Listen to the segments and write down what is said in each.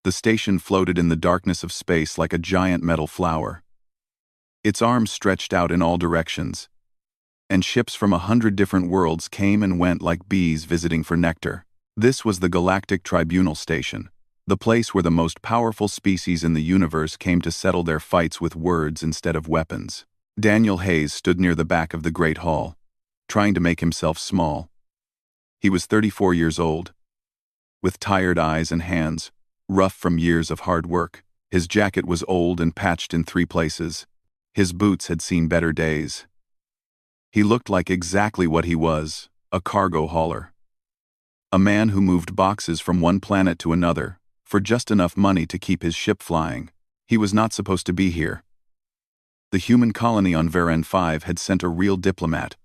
The station floated in the darkness of space like a giant metal flower. Its arms stretched out in all directions, and ships from 100 different worlds came and went like bees visiting for nectar. This was the Galactic Tribunal Station, the place where the most powerful species in the universe came to settle their fights with words instead of weapons. Daniel Hayes stood near the back of the Great Hall, trying to make himself small. He was 34 years old, with tired eyes and hands, rough from years of hard work. His jacket was old and patched in 3 places. His boots had seen better days. He looked like exactly what he was, a cargo hauler. A man who moved boxes from one planet to another, for just enough money to keep his ship flying. He was not supposed to be here. The human colony on Varen 5 had sent a real diplomat,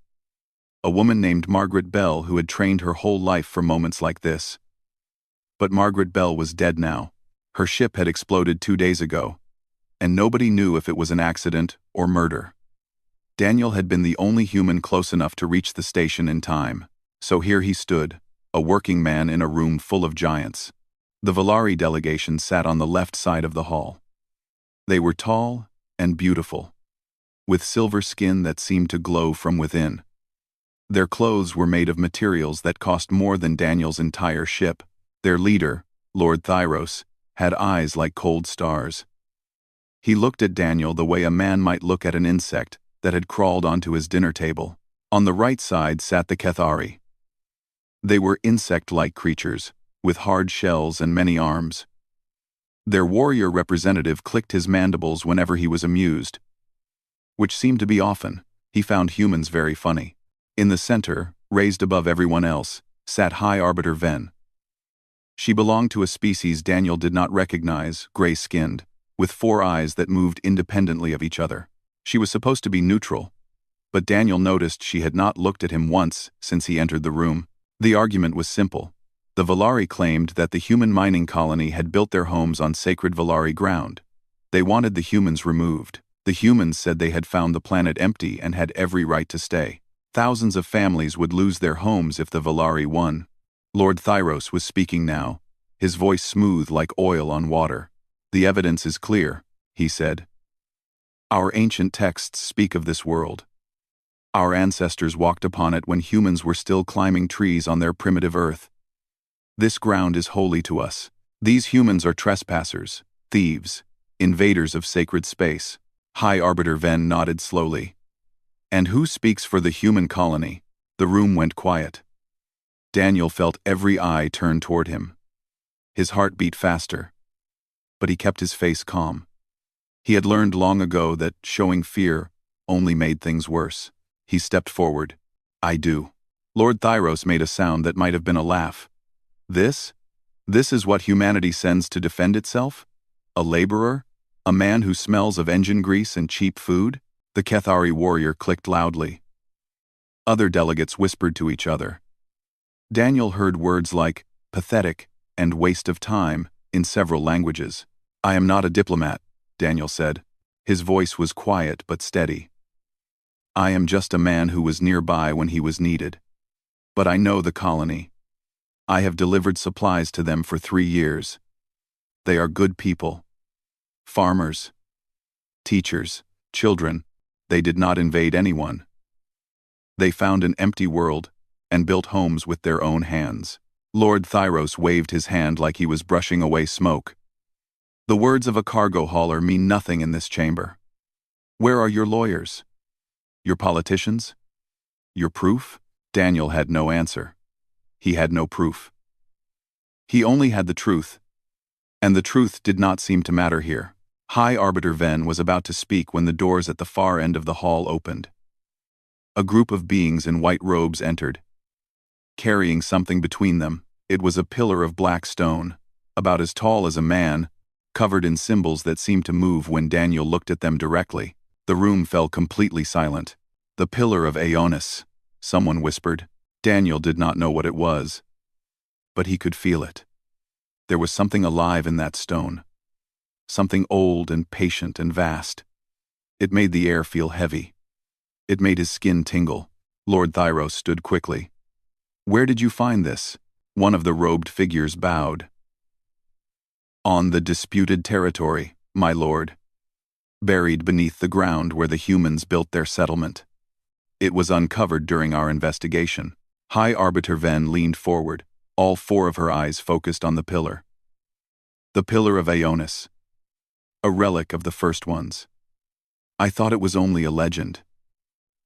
a woman named Margaret Bell who had trained her whole life for moments like this. But Margaret Bell was dead now. Her ship had exploded 2 days ago, and nobody knew if it was an accident or murder. Daniel had been the only human close enough to reach the station in time, so here he stood, a working man in a room full of giants. The Valari delegation sat on the left side of the hall. They were tall and beautiful, with silver skin that seemed to glow from within. Their clothes were made of materials that cost more than Daniel's entire ship. Their leader, Lord Thyros, had eyes like cold stars. He looked at Daniel the way a man might look at an insect that had crawled onto his dinner table. On the right side sat the Kethari. They were insect-like creatures, with hard shells and many arms. Their warrior representative clicked his mandibles whenever he was amused, which seemed to be often. He found humans very funny. In the center, raised above everyone else, sat High Arbiter Ven. She belonged to a species Daniel did not recognize, gray-skinned, with 4 eyes that moved independently of each other. She was supposed to be neutral, but Daniel noticed she had not looked at him once since he entered the room. The argument was simple. The Valari claimed that the human mining colony had built their homes on sacred Valari ground. They wanted the humans removed. The humans said they had found the planet empty and had every right to stay. Thousands of families would lose their homes if the Valari won. Lord Thyros was speaking now, his voice smooth like oil on water. "The evidence is clear," he said. "Our ancient texts speak of this world. Our ancestors walked upon it when humans were still climbing trees on their primitive Earth. This ground is holy to us. These humans are trespassers, thieves, invaders of sacred space." High Arbiter Ven nodded slowly. "And who speaks for the human colony?" The room went quiet. Daniel felt every eye turn toward him. His heart beat faster, but he kept his face calm. He had learned long ago that showing fear only made things worse. He stepped forward. "I do." Lord Thyros made a sound that might have been a laugh. This is what humanity sends to defend itself? A laborer? A man who smells of engine grease and cheap food?" The Kethari warrior clicked loudly. Other delegates whispered to each other. Daniel heard words like pathetic and waste of time in several languages. "I am not a diplomat," Daniel said. His voice was quiet but steady. "I am just a man who was nearby when he was needed. But I know the colony. I have delivered supplies to them for 3 years. They are good people. Farmers, teachers, children. They did not invade anyone. They found an empty world and built homes with their own hands." Lord Thyros waved his hand like he was brushing away smoke. "The words of a cargo hauler mean nothing in this chamber. Where are your lawyers? Your politicians? Your proof?" Daniel had no answer. He had no proof. He only had the truth, and the truth did not seem to matter here. High Arbiter Ven was about to speak when the doors at the far end of the hall opened. A group of beings in white robes entered, carrying something between them. It was a pillar of black stone, about as tall as a man, covered in symbols that seemed to move when Daniel looked at them directly. The room fell completely silent. "The Pillar of Aeonis," someone whispered. Daniel did not know what it was, but he could feel it. There was something alive in that stone, something old and patient and vast. It made the air feel heavy. It made his skin tingle. Lord Thyros stood quickly. "Where did you find this?" One of the robed figures bowed. On the disputed territory, my lord. Buried beneath the ground where the humans built their settlement. It was uncovered during our investigation. High Arbiter Ven leaned forward, all four of her eyes focused on the pillar. The Pillar of Aeonis. A relic of the first ones. I thought it was only a legend.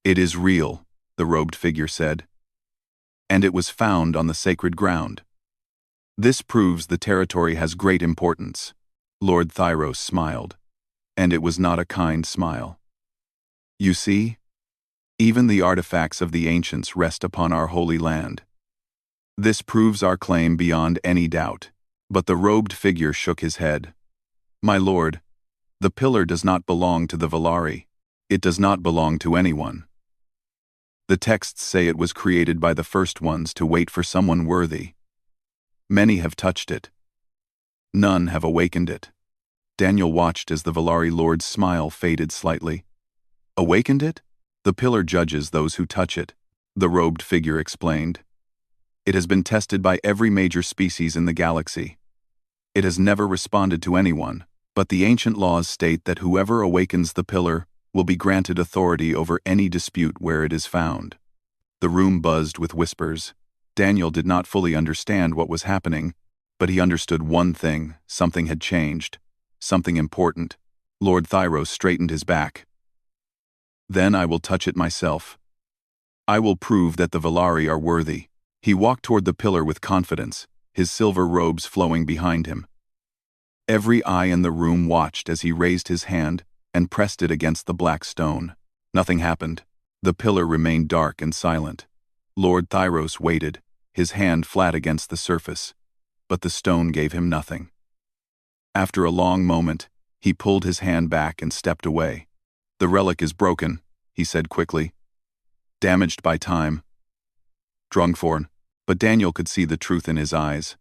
It is real, the robed figure said. And it was found on the sacred ground. This proves the territory has great importance. Lord Thyros smiled. And it was not a kind smile. You see? Even the artifacts of the ancients rest upon our holy land. This proves our claim beyond any doubt. But the robed figure shook his head. My lord, the pillar does not belong to the Valari. It does not belong to anyone. The texts say it was created by the first ones to wait for someone worthy. Many have touched it. None have awakened it. Daniel watched as the Valari Lord's smile faded slightly. Awakened it? The pillar judges those who touch it, the robed figure explained. It has been tested by every major species in the galaxy. It has never responded to anyone, but the ancient laws state that whoever awakens the pillar will be granted authority over any dispute where it is found. The room buzzed with whispers. Daniel did not fully understand what was happening, but he understood one thing: something had changed. Something important. Lord Thyros straightened his back. Then I will touch it myself. I will prove that the Valari are worthy. He walked toward the pillar with confidence, his silver robes flowing behind him. Every eye in the room watched as he raised his hand and pressed it against the black stone. Nothing happened. The pillar remained dark and silent. Lord Thyros waited, his hand flat against the surface, but the stone gave him nothing. After a long moment, he pulled his hand back and stepped away. The relic is broken, he said quickly. Damaged by time. Drungforn, but Daniel could see the truth in his eyes.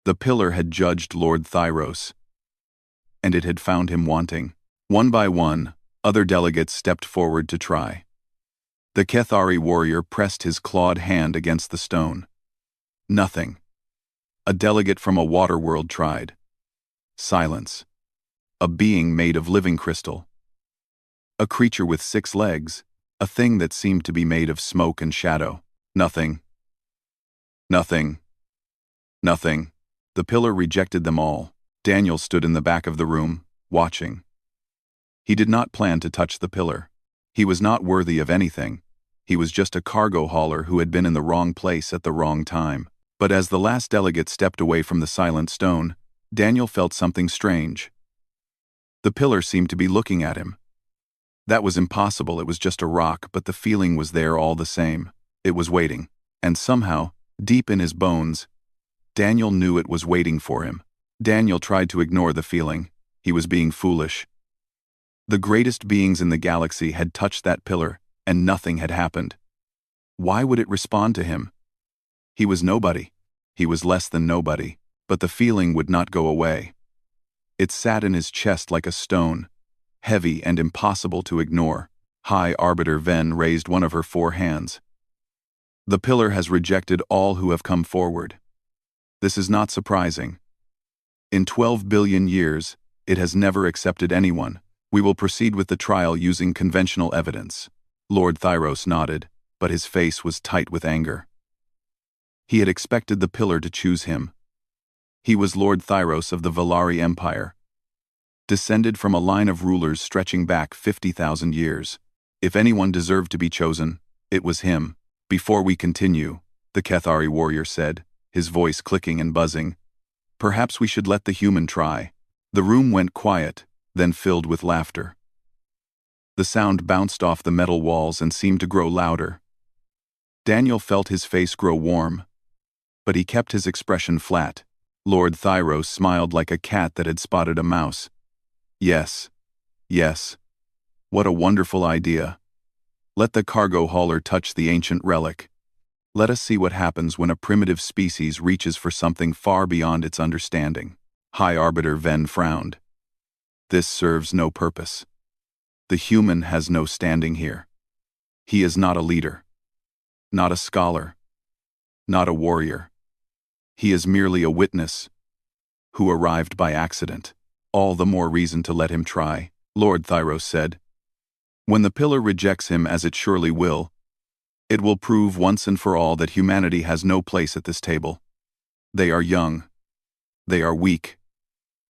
The pillar had judged Lord Thyros, and it had found him wanting. One by one, other delegates stepped forward to try. The Kethari warrior pressed his clawed hand against the stone. Nothing. A delegate from a water world tried. Silence. A being made of living crystal. A creature with 6 legs, a thing that seemed to be made of smoke and shadow. Nothing. Nothing. Nothing. The pillar rejected them all. Daniel stood in the back of the room, watching. He did not plan to touch the pillar. He was not worthy of anything. He was just a cargo hauler who had been in the wrong place at the wrong time. But as the last delegate stepped away from the silent stone, Daniel felt something strange. The pillar seemed to be looking at him. That was impossible, it was just a rock, but the feeling was there all the same. It was waiting. And somehow, deep in his bones, Daniel knew it was waiting for him. Daniel tried to ignore the feeling. He was being foolish. The greatest beings in the galaxy had touched that pillar, and nothing had happened. Why would it respond to him? He was nobody. He was less than nobody. But the feeling would not go away. It sat in his chest like a stone, heavy and impossible to ignore. High Arbiter Ven raised one of her 4 hands. The pillar has rejected all who have come forward. This is not surprising. In 12 billion years, it has never accepted anyone. We will proceed with the trial using conventional evidence. Lord Thyros nodded, but his face was tight with anger. He had expected the pillar to choose him. He was Lord Thyros of the Valari Empire, descended from a line of rulers stretching back 50,000 years. If anyone deserved to be chosen, it was him. Before we continue, the Kethari warrior said, his voice clicking and buzzing, perhaps we should let the human try. The room went quiet, then filled with laughter. The sound bounced off the metal walls and seemed to grow louder. Daniel felt his face grow warm, but he kept his expression flat. Lord Thyros smiled like a cat that had spotted a mouse. Yes. Yes. What a wonderful idea. Let the cargo hauler touch the ancient relic. Let us see what happens when a primitive species reaches for something far beyond its understanding. High Arbiter Ven frowned. This serves no purpose. The human has no standing here. He is not a leader. Not a scholar. Not a warrior. He is merely a witness, who arrived by accident. All the more reason to let him try, Lord Thyros said. When the pillar rejects him, as it surely will, it will prove once and for all that humanity has no place at this table. They are young. They are weak.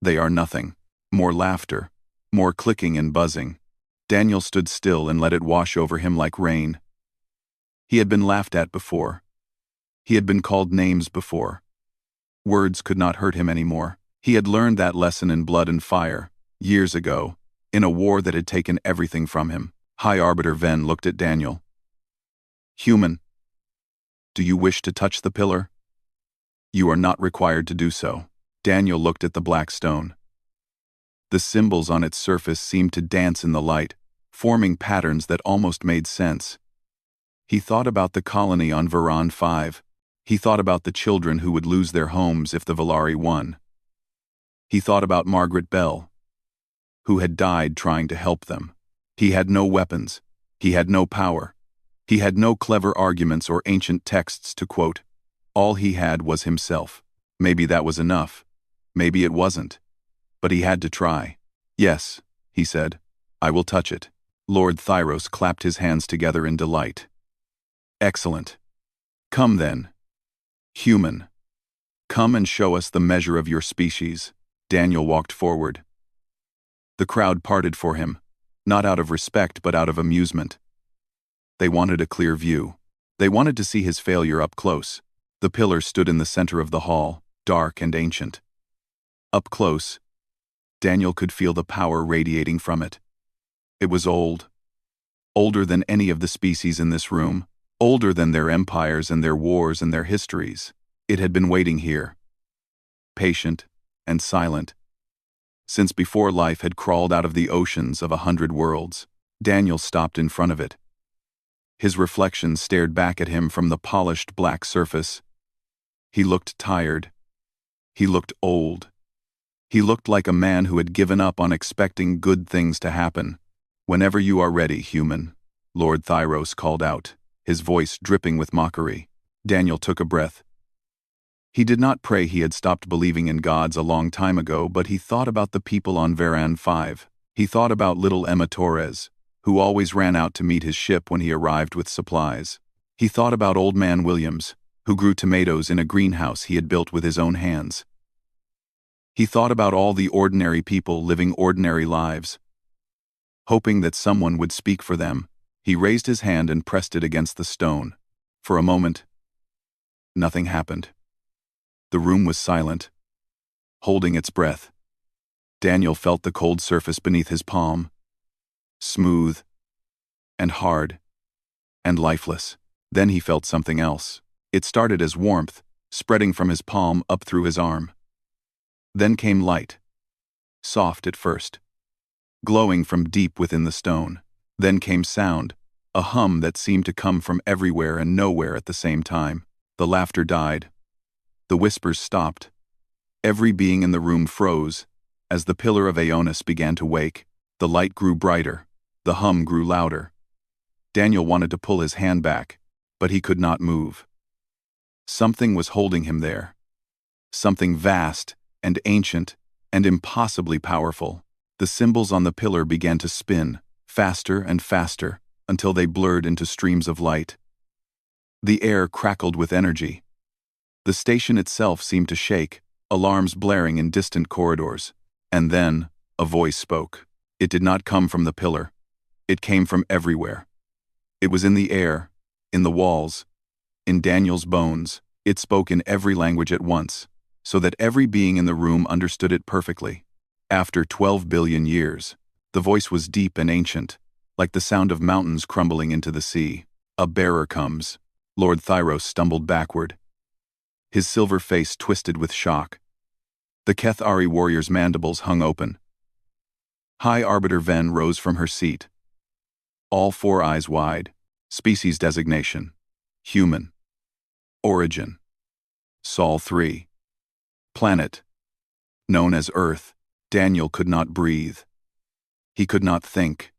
They are nothing. More laughter. More clicking and buzzing. Daniel stood still and let it wash over him like rain. He had been laughed at before. He had been called names before. Words could not hurt him anymore. He had learned that lesson in Blood and Fire, years ago, in a war that had taken everything from him. High Arbiter Ven looked at Daniel. Human, do you wish to touch the pillar? You are not required to do so. Daniel looked at the black stone. The symbols on its surface seemed to dance in the light, forming patterns that almost made sense. He thought about the colony on Veron 5. He thought about the children who would lose their homes if the Valari won. He thought about Margaret Bell, who had died trying to help them. He had no weapons. He had no power. He had no clever arguments or ancient texts to quote. All he had was himself. Maybe that was enough. Maybe it wasn't. But he had to try. Yes, he said. I will touch it. Lord Thyros clapped his hands together in delight. Excellent. Come then. Human. Come and show us the measure of your species. Daniel walked forward. The crowd parted for him, not out of respect but out of amusement. They wanted a clear view. They wanted to see his failure up close. The pillar stood in the center of the hall, dark and ancient. Up close, Daniel could feel the power radiating from it. It was old. Older than any of the species in this room. Older than their empires and their wars and their histories. It had been waiting here. Patient and silent. Since before life had crawled out of the oceans of 100 worlds, Daniel stopped in front of it. His reflection stared back at him from the polished black surface. He looked tired. He looked old. He looked like a man who had given up on expecting good things to happen. Whenever you are ready, human, Lord Thyros called out, his voice dripping with mockery. Daniel took a breath. He did not pray he had stopped believing in gods a long time ago, but he thought about the people on Veran 5. He thought about little Emma Torres, who always ran out to meet his ship when he arrived with supplies. He thought about Old Man Williams, who grew tomatoes in a greenhouse he had built with his own hands. He thought about all the ordinary people living ordinary lives. Hoping that someone would speak for them, he raised his hand and pressed it against the stone. For a moment, nothing happened. The room was silent, holding its breath. Daniel felt the cold surface beneath his palm. Smooth, and hard, and lifeless. Then he felt something else. It started as warmth, spreading from his palm up through his arm. Then came light. Soft at first, glowing from deep within the stone. Then came sound, a hum that seemed to come from everywhere and nowhere at the same time. The laughter died. The whispers stopped. Every being in the room froze. As the pillar of Aeonis began to wake, the light grew brighter. The hum grew louder. Daniel wanted to pull his hand back, but he could not move. Something was holding him there. Something vast and ancient and impossibly powerful. The symbols on the pillar began to spin, faster and faster, until they blurred into streams of light. The air crackled with energy. The station itself seemed to shake, alarms blaring in distant corridors. And then, a voice spoke. It did not come from the pillar. It came from everywhere. It was in the air, in the walls, in Daniel's bones. It spoke in every language at once, so that every being in the room understood it perfectly. After 12 billion years, the voice was deep and ancient, like the sound of mountains crumbling into the sea. A bearer comes. Lord Thyros stumbled backward. His silver face twisted with shock. The Kethari warrior's mandibles hung open. High Arbiter Ven rose from her seat. All four eyes wide. Species designation. Human. Origin. Sol 3. Planet. Known as Earth. Daniel could not breathe. He could not think.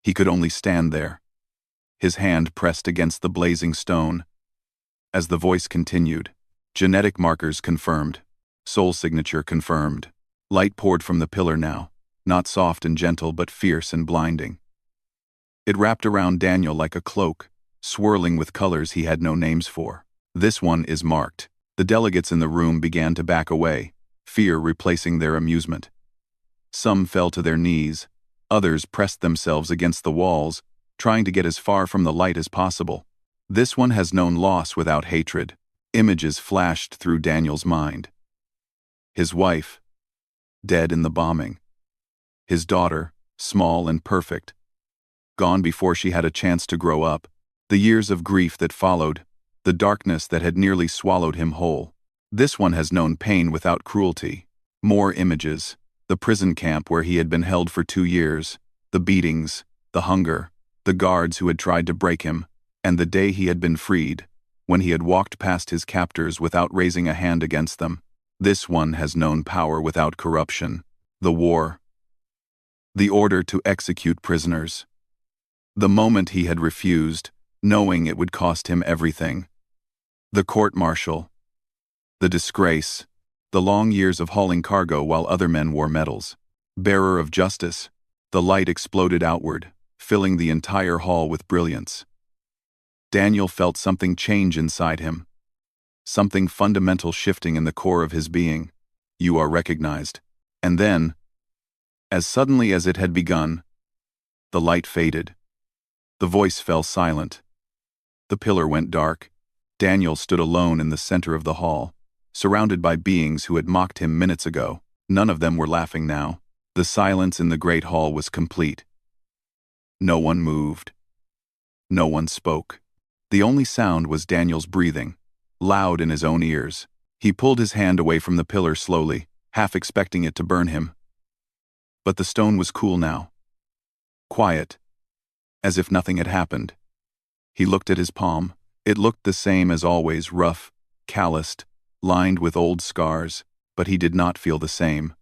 He could only stand there. His hand pressed against the blazing stone. As the voice continued, genetic markers confirmed. Soul signature confirmed. Light poured from the pillar now, not soft and gentle but fierce and blinding. It wrapped around Daniel like a cloak, swirling with colors he had no names for. This one is marked. The delegates in the room began to back away, fear replacing their amusement. Some fell to their knees, others pressed themselves against the walls, trying to get as far from the light as possible. This one has known loss without hatred. Images flashed through Daniel's mind. His wife, dead in the bombing. His daughter, small and perfect, gone before she had a chance to grow up. The years of grief that followed, the darkness that had nearly swallowed him whole. This one has known pain without cruelty. More images. The prison camp where he had been held for 2 years, the beatings, the hunger, the guards who had tried to break him, and the day he had been freed, when he had walked past his captors without raising a hand against them. This one has known power without corruption. The war. The order to execute prisoners. The moment he had refused, knowing it would cost him everything. The court-martial. The disgrace. The long years of hauling cargo while other men wore medals. Bearer of justice. The light exploded outward, filling the entire hall with brilliance. Daniel felt something change inside him. Something fundamental shifting in the core of his being. You are recognized. And then, as suddenly as it had begun, the light faded. The voice fell silent. The pillar went dark. Daniel stood alone in the center of the hall, surrounded by beings who had mocked him minutes ago. None of them were laughing now. The silence in the great hall was complete. No one moved. No one spoke. The only sound was Daniel's breathing, loud in his own ears. He pulled his hand away from the pillar slowly, half expecting it to burn him. But the stone was cool now. Quiet. As if nothing had happened. He looked at his palm. It looked the same as always, rough, calloused, lined with old scars, but he did not feel the same.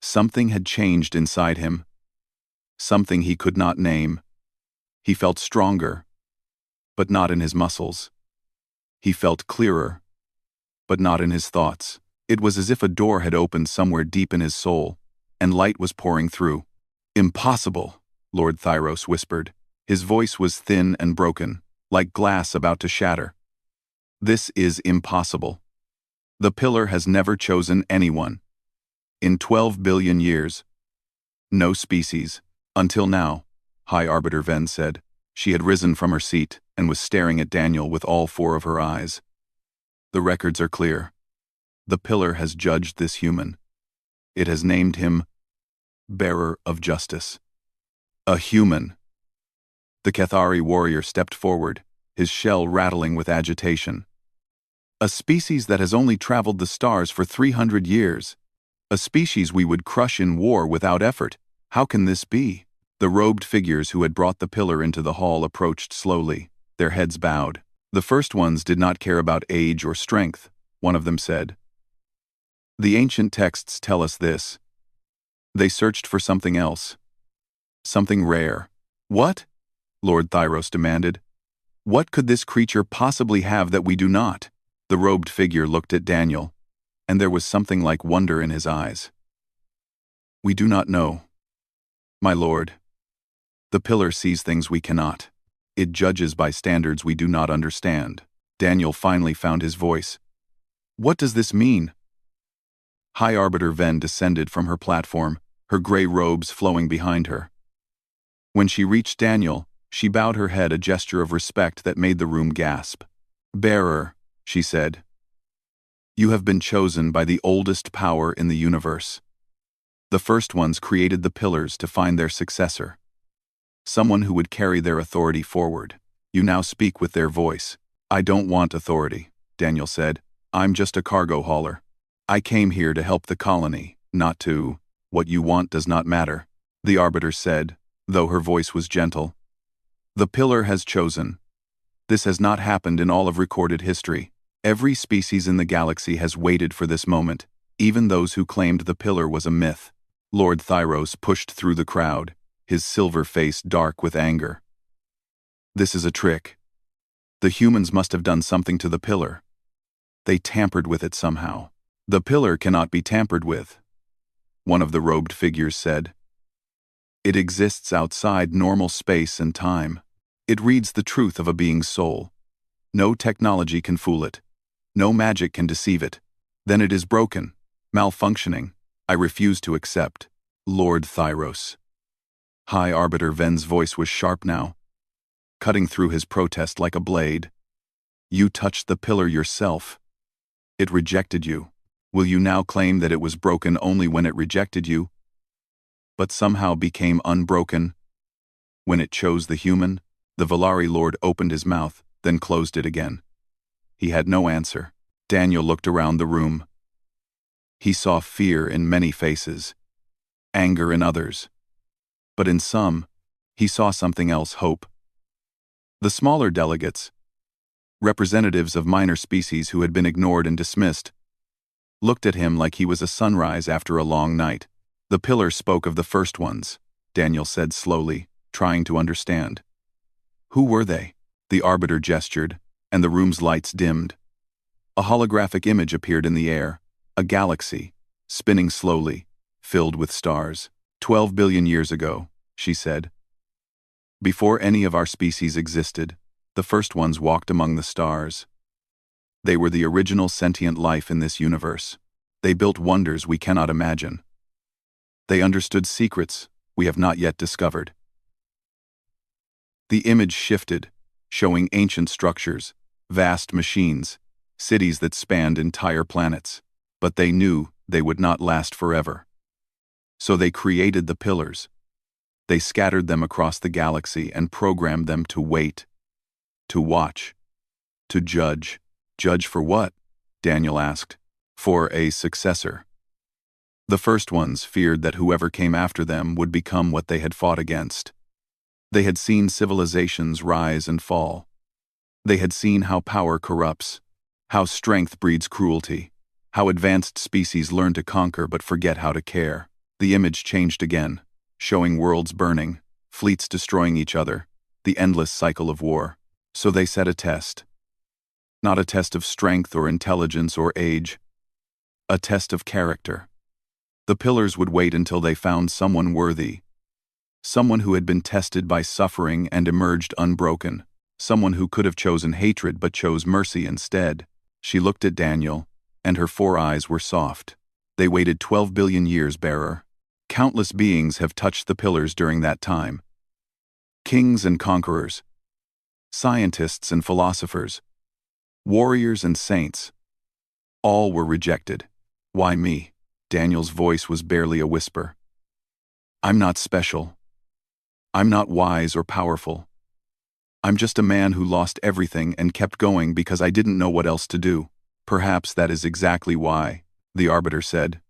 Something had changed inside him. Something he could not name. He felt stronger, but not in his muscles. He felt clearer, but not in his thoughts. It was as if a door had opened somewhere deep in his soul, and light was pouring through. Impossible, Lord Thyros whispered. His voice was thin and broken, like glass about to shatter. This is impossible. The pillar has never chosen anyone. In 12 billion years. No species. Until now, High Arbiter Ven said. She had risen from her seat and was staring at Daniel with all 4 of her eyes. The records are clear. The pillar has judged this human. It has named him Bearer of Justice. A human. The Cathari warrior stepped forward, his shell rattling with agitation. A species that has only traveled the stars for 300 years. A species we would crush in war without effort. How can this be? The robed figures who had brought the pillar into the hall approached slowly, their heads bowed. The first ones did not care about age or strength, one of them said. The ancient texts tell us this. They searched for something else. Something rare. What? Lord Thyros demanded. What could this creature possibly have that we do not? The robed figure looked at Daniel, and there was something like wonder in his eyes. We do not know, my lord. The pillar sees things we cannot. It judges by standards we do not understand. Daniel finally found his voice. What does this mean? High Arbiter Ven descended from her platform, her gray robes flowing behind her. When she reached Daniel, she bowed her head, a gesture of respect that made the room gasp. Bearer, she said. You have been chosen by the oldest power in the universe. The first ones created the pillars to find their successor. Someone who would carry their authority forward. You now speak with their voice. I don't want authority, Daniel said. I'm just a cargo hauler. I came here to help the colony, not to. What you want does not matter, the arbiter said, though her voice was gentle. The pillar has chosen. This has not happened in all of recorded history. Every species in the galaxy has waited for this moment, even those who claimed the pillar was a myth. Lord Thyros pushed through the crowd, his silver face dark with anger. This is a trick. The humans must have done something to the pillar. They tampered with it somehow. "The pillar cannot be tampered with," one of the robed figures said. "It exists outside normal space and time. It reads the truth of a being's soul. No technology can fool it. No magic can deceive it. Then it is broken, malfunctioning. I refuse to accept. Lord Thyros." High Arbiter Ven's voice was sharp now, cutting through his protest like a blade. "You touched the pillar yourself. It rejected you. Will you now claim that it was broken only when it rejected you, but somehow became unbroken when it chose the human?" The Valari Lord opened his mouth, then closed it again. He had no answer. Daniel looked around the room. He saw fear in many faces, anger in others. But in some, he saw something else: hope. The smaller delegates, representatives of minor species who had been ignored and dismissed, looked at him like he was a sunrise after a long night. "The pillar spoke of the first ones," Daniel said slowly, trying to understand. "Who were they?" The Arbiter gestured, and the room's lights dimmed. A holographic image appeared in the air, a galaxy, spinning slowly, filled with stars. 12 billion years ago," she said. "Before any of our species existed, the first ones walked among the stars. They were the original sentient life in this universe. They built wonders we cannot imagine. They understood secrets we have not yet discovered." The image shifted, showing ancient structures, vast machines, cities that spanned entire planets. But they knew they would not last forever. So they created the pillars. They scattered them across the galaxy and programmed them to wait, to watch, to judge. "Judge for what?" Daniel asked. "For a successor." The first ones feared that whoever came after them would become what they had fought against. They had seen civilizations rise and fall. They had seen how power corrupts, how strength breeds cruelty, how advanced species learn to conquer but forget how to care. The image changed again, showing worlds burning, fleets destroying each other, the endless cycle of war. So they set a test. Not a test of strength or intelligence or age. A test of character. The pillars would wait until they found someone worthy. Someone who had been tested by suffering and emerged unbroken. Someone who could have chosen hatred but chose mercy instead. She looked at Daniel, and her 4 eyes were soft. "They waited 12 billion years, bearer. Countless beings have touched the pillars during that time. Kings and conquerors, scientists and philosophers, warriors and saints. All were rejected. Why me?" Daniel's voice was barely a whisper. "I'm not special. I'm not wise or powerful. I'm just a man who lost everything and kept going because I didn't know what else to do. Perhaps that is exactly why," the Arbiter said.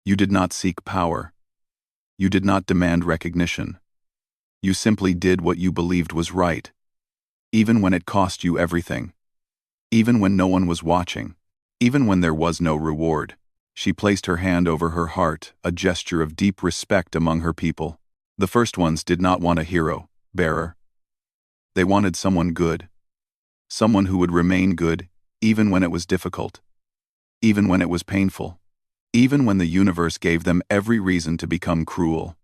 "You did not seek power. You did not demand recognition. You simply did what you believed was right, even when it cost you everything. Even when no one was watching. Even when there was no reward." She placed her hand over her heart, a gesture of deep respect among her people. "The first ones did not want a hero, bearer. They wanted someone good. Someone who would remain good, even when it was difficult. Even when it was painful. Even when the universe gave them every reason to become cruel."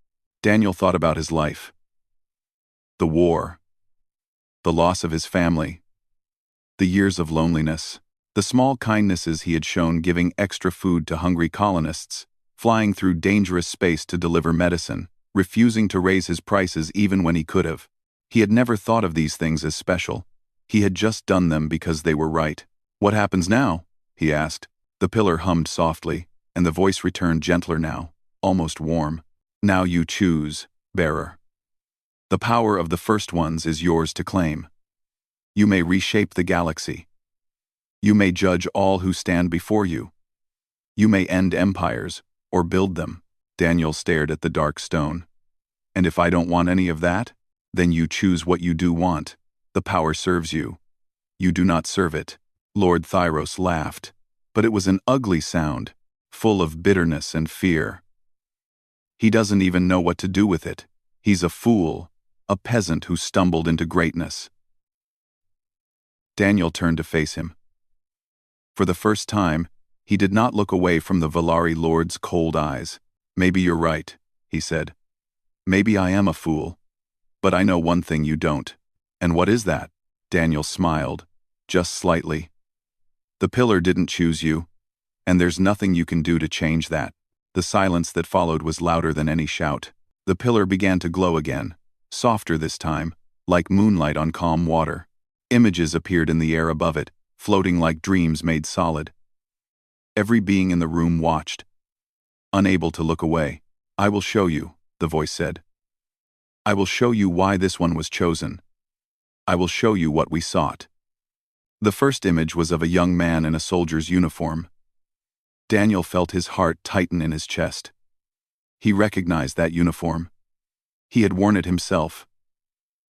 Daniel thought about his life. The war. The loss of his family. The years of loneliness. The small kindnesses he had shown, giving extra food to hungry colonists, flying through dangerous space to deliver medicine, refusing to raise his prices even when he could have. He had never thought of these things as special. He had just done them because they were right. "What happens now?" he asked. The pillar hummed softly, and the voice returned gentler now, almost warm. "Now you choose, bearer. The power of the first ones is yours to claim. You may reshape the galaxy. You may judge all who stand before you. You may end empires, or build them." Daniel stared at the dark stone. "And if I don't want any of that, then you choose what you do want. The power serves you. You do not serve it." Lord Thyros laughed, but it was an ugly sound, full of bitterness and fear. "He doesn't even know what to do with it. He's a fool, a peasant who stumbled into greatness." Daniel turned to face him. For the first time, He did not look away from the Valari Lord's cold eyes. "Maybe you're right," he said. "Maybe I am a fool. But I know one thing you don't." "And what is that?" Daniel smiled, just slightly. "The pillar didn't choose you, and there's nothing you can do to change that." The silence that followed was louder than any shout. The pillar began to glow again, softer this time, like moonlight on calm water. Images appeared in the air above it, floating like dreams made solid. Every being in the room watched, unable to look away. "I will show you," the voice said. "I will show you why this one was chosen. I will show you what we sought." The first image was of a young man in a soldier's uniform. Daniel felt his heart tighten in his chest. He recognized that uniform. He had worn it himself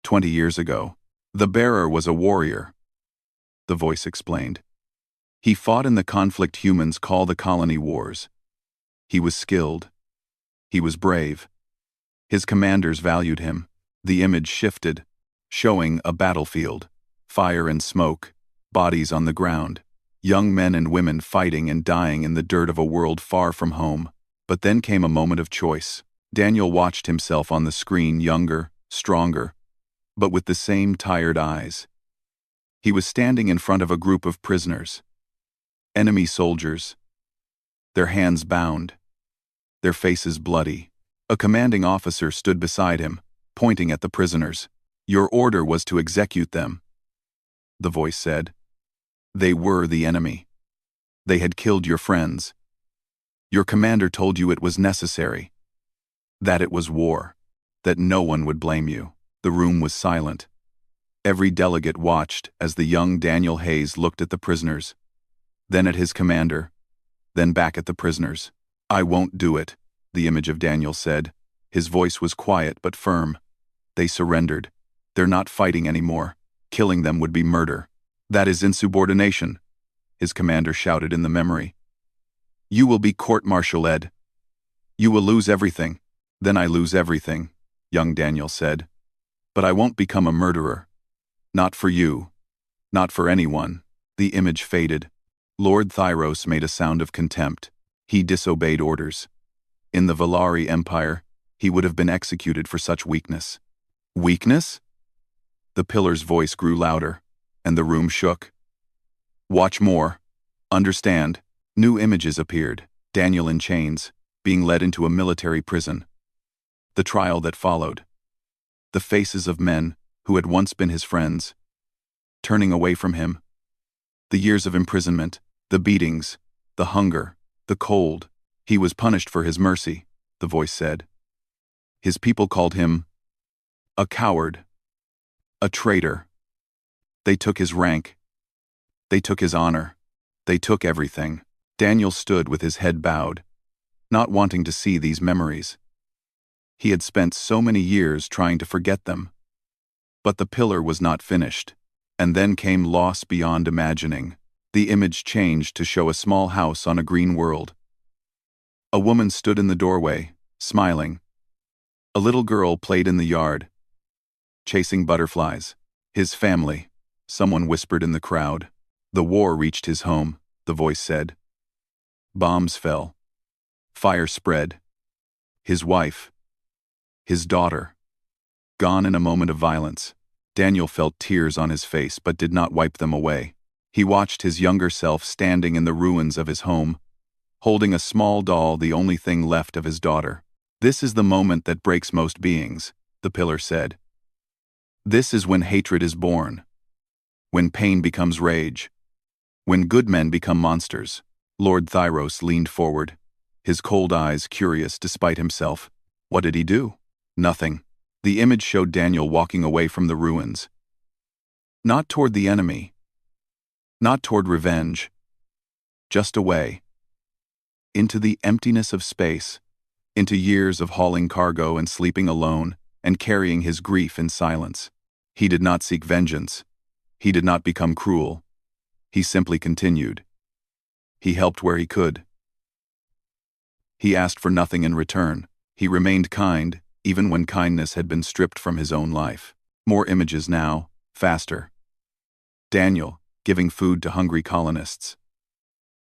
20 years ago. The bearer was a warrior, the voice explained. He fought in the conflict humans call the colony wars. He was skilled. He was brave. His commanders valued him. The image shifted, showing a battlefield, fire and smoke, bodies on the ground, young men and women fighting and dying in the dirt of a world far from home. But then came a moment of choice. Daniel watched himself on the screen, younger, stronger, but with the same tired eyes. He was standing in front of a group of prisoners, enemy soldiers, their hands bound, their faces bloody. A commanding officer stood beside him, pointing at the prisoners. "Your order was to execute them," the voice said. "They were the enemy. They had killed your friends. Your commander told you it was necessary, that it was war, that no one would blame you." The room was silent. Every delegate watched as the young Daniel Hayes looked at the prisoners, then at his commander, then back at the prisoners. "I won't do it," the image of Daniel said. His voice was quiet but firm. "They surrendered. They're not fighting anymore. Killing them would be murder." "That is insubordination," his commander shouted in the memory. "You will be court-martialed. You will lose everything." "Then I lose everything," young Daniel said. "But I won't become a murderer. Not for you. Not for anyone." The image faded. Lord Thyros made a sound of contempt. He disobeyed orders. In the Valari Empire, he would have been executed for such weakness. "Weakness?" The pillar's voice grew louder, and the room shook. "Watch more. Understand." New images appeared. Daniel in chains, being led into a military prison. The trial that followed. The faces of men who had once been his friends, turning away from him. The years of imprisonment, the beatings, the hunger, the cold. "He was punished for his mercy," the voice said. "His people called him a coward, a traitor. They took his rank. They took his honor. They took everything." Daniel stood with his head bowed, not wanting to see these memories. He had spent so many years trying to forget them. But the pillar was not finished. And then came loss beyond imagining. The image changed to show a small house on a green world. A woman stood in the doorway, smiling. A little girl played in the yard, chasing butterflies. "His family," someone whispered in the crowd. "The war reached his home," the voice said. Bombs fell. Fire spread. His wife, his daughter, gone in a moment of violence. Daniel felt tears on his face but did not wipe them away. He watched his younger self standing in the ruins of his home, holding a small doll, the only thing left of his daughter. "This is the moment that breaks most beings," the pillar said. "This is when hatred is born, when pain becomes rage, when good men become monsters." Lord Thyros leaned forward, his cold eyes curious despite himself. What did he do? Nothing. The image showed Daniel walking away from the ruins. Not toward the enemy. Not toward revenge. Just away. Into the emptiness of space. Into years of hauling cargo and sleeping alone and carrying his grief in silence. He did not seek vengeance. He did not become cruel. He simply continued. He helped where he could. He asked for nothing in return. He remained kind, even when kindness had been stripped from his own life. More images now, faster. Daniel, giving food to hungry colonists.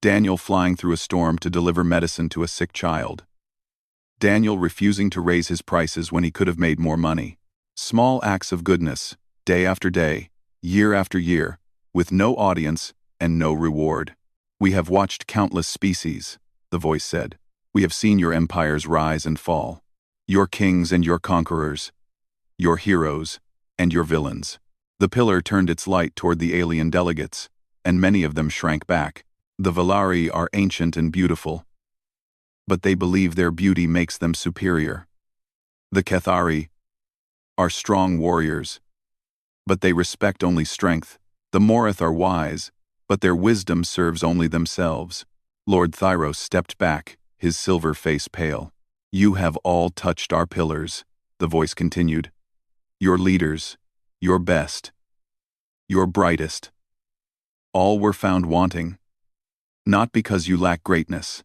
Daniel flying through a storm to deliver medicine to a sick child. Daniel refusing to raise his prices when he could have made more money. Small acts of goodness, day after day, year after year, with no audience and no reward. We have watched countless species, the voice said. We have seen your empires rise and fall. Your kings and your conquerors. Your heroes and your villains. The pillar turned its light toward the alien delegates, and many of them shrank back. The Valari are ancient and beautiful, but they believe their beauty makes them superior. The Cathari are strong warriors, but they respect only strength. The Morith are wise, but their wisdom serves only themselves. Lord Thyros stepped back, his silver face pale. You have all touched our pillars, the voice continued. Your leaders, your best, your brightest. All were found wanting. Not because you lack greatness,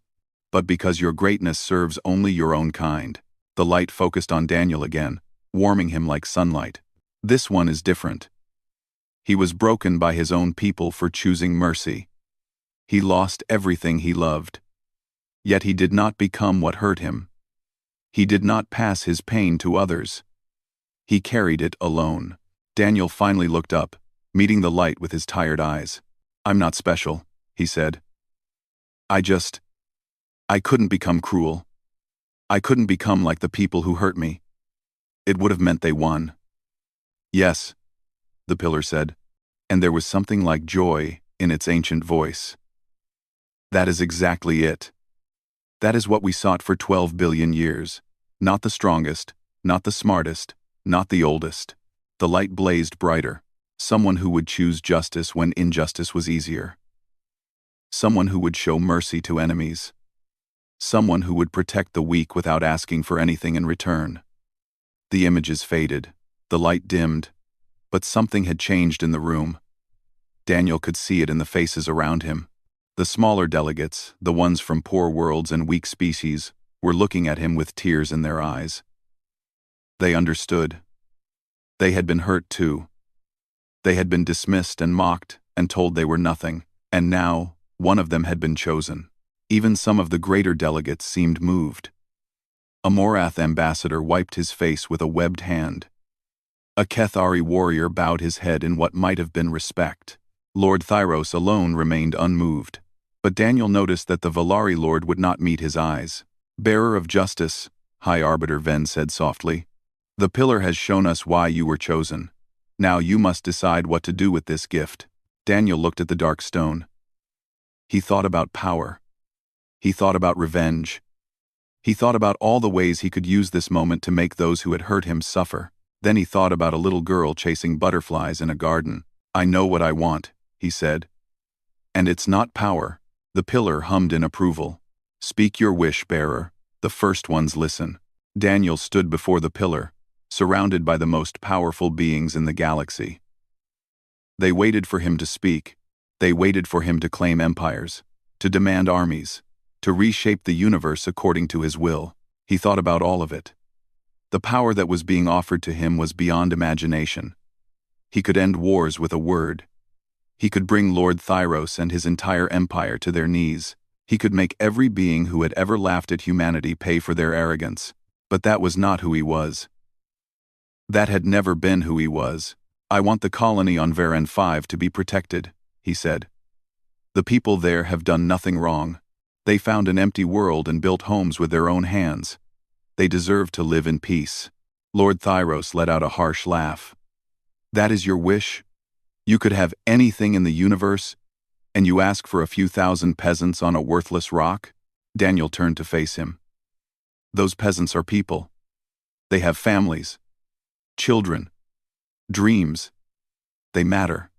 but because your greatness serves only your own kind. The light focused on Daniel again, warming him like sunlight. This one is different. He was broken by his own people for choosing mercy. He lost everything he loved. Yet he did not become what hurt him. He did not pass his pain to others. He carried it alone. Daniel finally looked up, meeting the light with his tired eyes. I'm not special, he said. I couldn't become cruel. I couldn't become like the people who hurt me. It would have meant they won. Yes, the pillar said, and there was something like joy in its ancient voice. That is exactly it. That is what we sought for 12 billion years. Not the strongest, not the smartest, not the oldest. The light blazed brighter. Someone who would choose justice when injustice was easier. Someone who would show mercy to enemies. Someone who would protect the weak without asking for anything in return. The images faded. The light dimmed. But something had changed in the room. Daniel could see it in the faces around him. The smaller delegates, the ones from poor worlds and weak species, were looking at him with tears in their eyes. They understood. They had been hurt too. They had been dismissed and mocked and told they were nothing, and now one of them had been chosen. Even some of the greater delegates seemed moved. A Morath ambassador wiped his face with a webbed hand. A Cathari warrior bowed his head in what might have been respect. Lord Thyros alone remained unmoved. But Daniel noticed that the Valari Lord would not meet his eyes. Bearer of justice, High Arbiter Ven said softly. The pillar has shown us why you were chosen. Now you must decide what to do with this gift. Daniel looked at the dark stone. He thought about power. He thought about revenge. He thought about all the ways he could use this moment to make those who had hurt him suffer. Then he thought about a little girl chasing butterflies in a garden. I know what I want, he said. And it's not power. The pillar hummed in approval. Speak your wish, bearer. The first ones listen. Daniel stood before the pillar, surrounded by the most powerful beings in the galaxy. They waited for him to speak. They waited for him to claim empires, to demand armies, to reshape the universe according to his will. He thought about all of it. The power that was being offered to him was beyond imagination. He could end wars with a word. He could bring Lord Thyros and his entire empire to their knees. He could make every being who had ever laughed at humanity pay for their arrogance. But that was not who he was. That had never been who he was. I want the colony on Varen 5 to be protected, he said. The people there have done nothing wrong. They found an empty world and built homes with their own hands. They deserve to live in peace. Lord Thyros let out a harsh laugh. That is your wish? You could have anything in the universe, and you ask for a few thousand peasants on a worthless rock? Daniel turned to face him. Those peasants are people. They have families, children, dreams. They matter.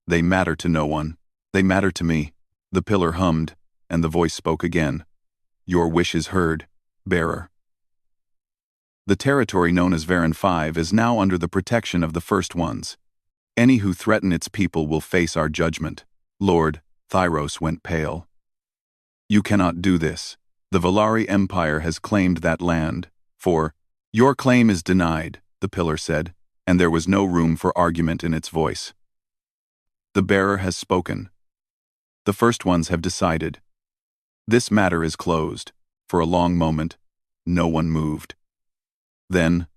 They matter to no one. They matter to me. The pillar hummed, and the voice spoke again. Your wish is heard, bearer. The territory known as Varen 5 is now under the protection of the First Ones. Any who threaten its people will face our judgment. Lord Thyros went pale. You cannot do this. The Valari Empire has claimed that land. Your claim is denied, the pillar said, and there was no room for argument in its voice. The bearer has spoken. The first ones have decided. This matter is closed. For a long moment, no one moved. Then,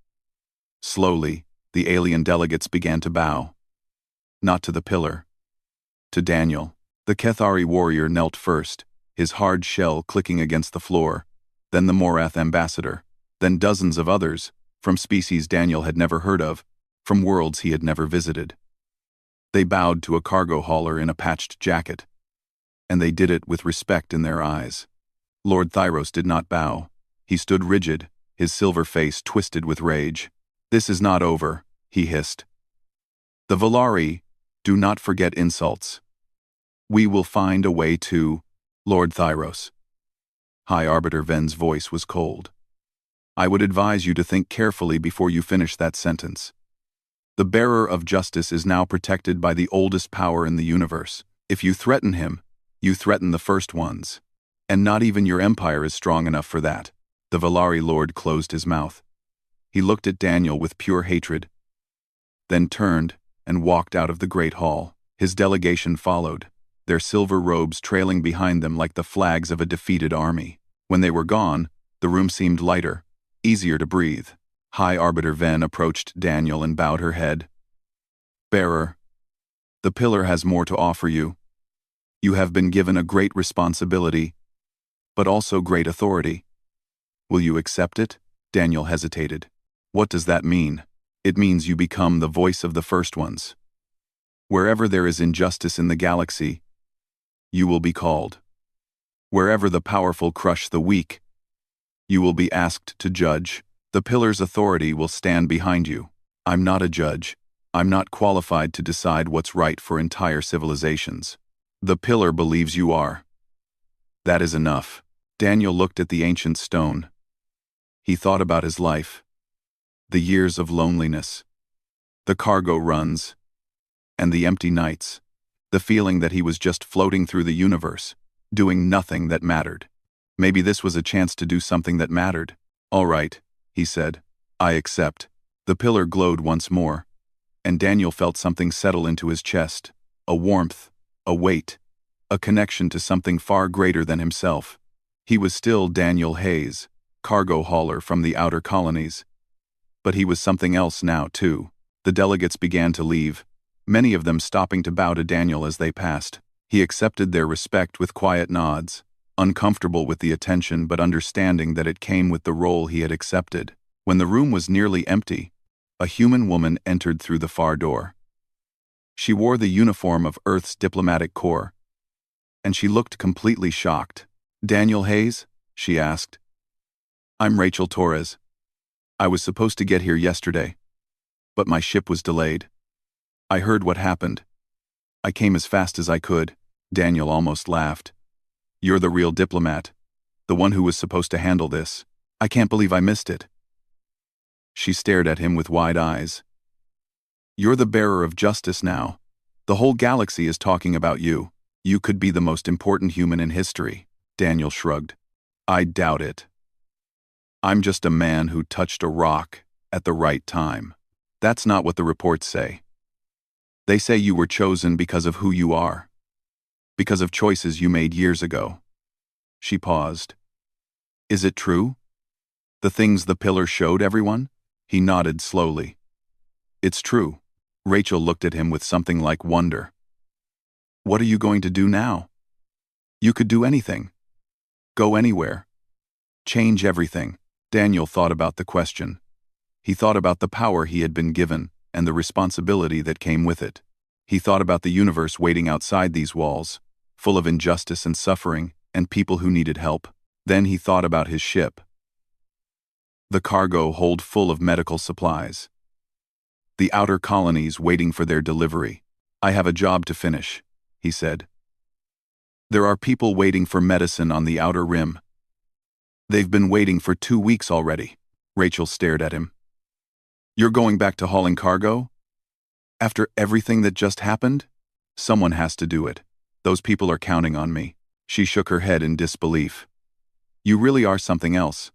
slowly, the alien delegates began to bow. Not to the pillar. To Daniel. The Kethari warrior knelt first, his hard shell clicking against the floor, then the Morath ambassador, then dozens of others, from species Daniel had never heard of, from worlds he had never visited. They bowed to a cargo hauler in a patched jacket, and they did it with respect in their eyes. Lord Thyros did not bow. He stood rigid, his silver face twisted with rage. "This is not over," he hissed. "The Volari, do not forget insults. We will find a way to, Lord Thyros." High Arbiter Ven's voice was cold. "I would advise you to think carefully before you finish that sentence. The bearer of justice is now protected by the oldest power in the universe. If you threaten him, you threaten the first ones. And not even your empire is strong enough for that." The Volari Lord closed his mouth. He looked at Daniel with pure hatred, then turned and walked out of the great hall. His delegation followed, their silver robes trailing behind them like the flags of a defeated army. When they were gone, the room seemed lighter, easier to breathe. High Arbiter Ven approached Daniel and bowed her head. "Bearer, the pillar has more to offer you. You have been given a great responsibility, but also great authority. Will you accept it?" Daniel hesitated. "What does that mean?" "It means you become the voice of the first ones. Wherever there is injustice in the galaxy, you will be called. Wherever the powerful crush the weak, you will be asked to judge. The pillar's authority will stand behind you. I'm not a judge. I'm not qualified to decide what's right for entire civilizations. The pillar believes you are. That is enough." Daniel looked at the ancient stone. He thought about his life, the years of loneliness, the cargo runs, and the empty nights, the feeling that he was just floating through the universe, doing nothing that mattered. Maybe this was a chance to do something that mattered. "All right," he said. "I accept." The pillar glowed once more, and Daniel felt something settle into his chest, a warmth, a weight, a connection to something far greater than himself. He was still Daniel Hayes, cargo hauler from the outer colonies. But he was something else now, too. The delegates began to leave, many of them stopping to bow to Daniel as they passed. He accepted their respect with quiet nods, uncomfortable with the attention but understanding that it came with the role he had accepted. When the room was nearly empty, a human woman entered through the far door. She wore the uniform of Earth's diplomatic corps, and she looked completely shocked. "Daniel Hayes?" she asked. "I'm Rachel Torres. I was supposed to get here yesterday, but my ship was delayed. I heard what happened. I came as fast as I could." Daniel almost laughed. "You're the real diplomat, the one who was supposed to handle this. I can't believe I missed it." She stared at him with wide eyes. "You're the bearer of justice now. The whole galaxy is talking about you. You could be the most important human in history." Daniel shrugged. "I doubt it. I'm just a man who touched a rock at the right time. That's not what the reports say. They say you were chosen because of who you are, because of choices you made years ago." She paused. "Is it true? The things the pillar showed everyone?" He nodded slowly. "It's true." Rachel looked at him with something like wonder. "What are you going to do now? You could do anything. Go anywhere. Change everything." Daniel thought about the question. He thought about the power he had been given and the responsibility that came with it. He thought about the universe waiting outside these walls, full of injustice and suffering and people who needed help. Then he thought about his ship. The cargo hold full of medical supplies. The outer colonies waiting for their delivery. "I have a job to finish," he said. "There are people waiting for medicine on the outer rim. They've been waiting for 2 weeks already." Rachel stared at him. "You're going back to hauling cargo? After everything that just happened? Someone has to do it. Those people are counting on me." She shook her head in disbelief. "You really are something else,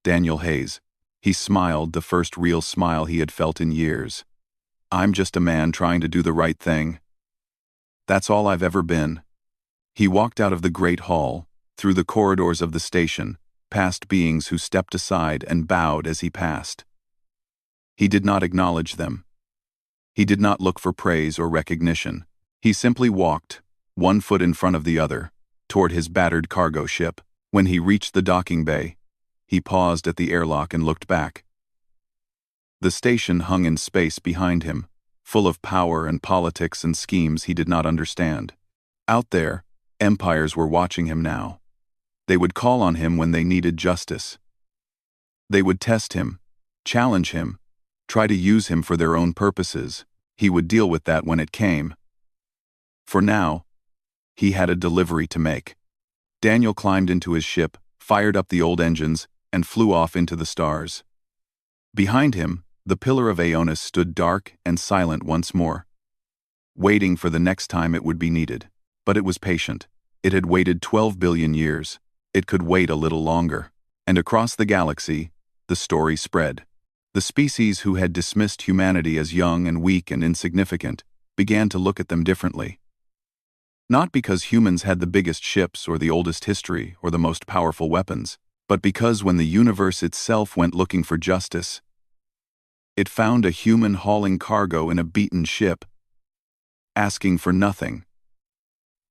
Daniel Hayes." He smiled, the first real smile he had felt in years. "I'm just a man trying to do the right thing. That's all I've ever been." He walked out of the great hall, through the corridors of the station, past beings who stepped aside and bowed as he passed. He did not acknowledge them. He did not look for praise or recognition. He simply walked, one foot in front of the other, toward his battered cargo ship. When he reached the docking bay, he paused at the airlock and looked back. The station hung in space behind him, full of power and politics and schemes he did not understand. Out there, empires were watching him now. They would call on him when they needed justice. They would test him, challenge him, try to use him for their own purposes. He would deal with that when it came. For now, he had a delivery to make. Daniel climbed into his ship, fired up the old engines, and flew off into the stars. Behind him, the pillar of Aeonis stood dark and silent once more, waiting for the next time it would be needed. But it was patient. It had waited 12 billion years. It could wait a little longer. And across the galaxy, the story spread. The species who had dismissed humanity as young and weak and insignificant began to look at them differently. Not because humans had the biggest ships or the oldest history or the most powerful weapons, but because when the universe itself went looking for justice, it found a human hauling cargo in a beaten ship, asking for nothing,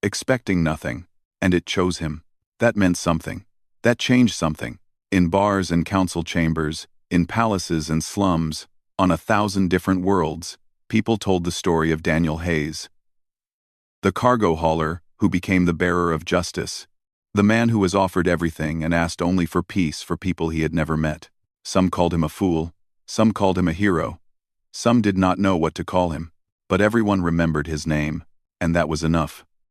expecting nothing, and it chose him. That meant something. That changed something. In bars and council chambers, in palaces and slums, on 1,000 different worlds, people told the story of Daniel Hayes, the cargo hauler who became the bearer of justice, the man who was offered everything and asked only for peace for people he had never met. Some called him a fool, some called him a hero, some did not know what to call him, but everyone remembered his name, and that was enough.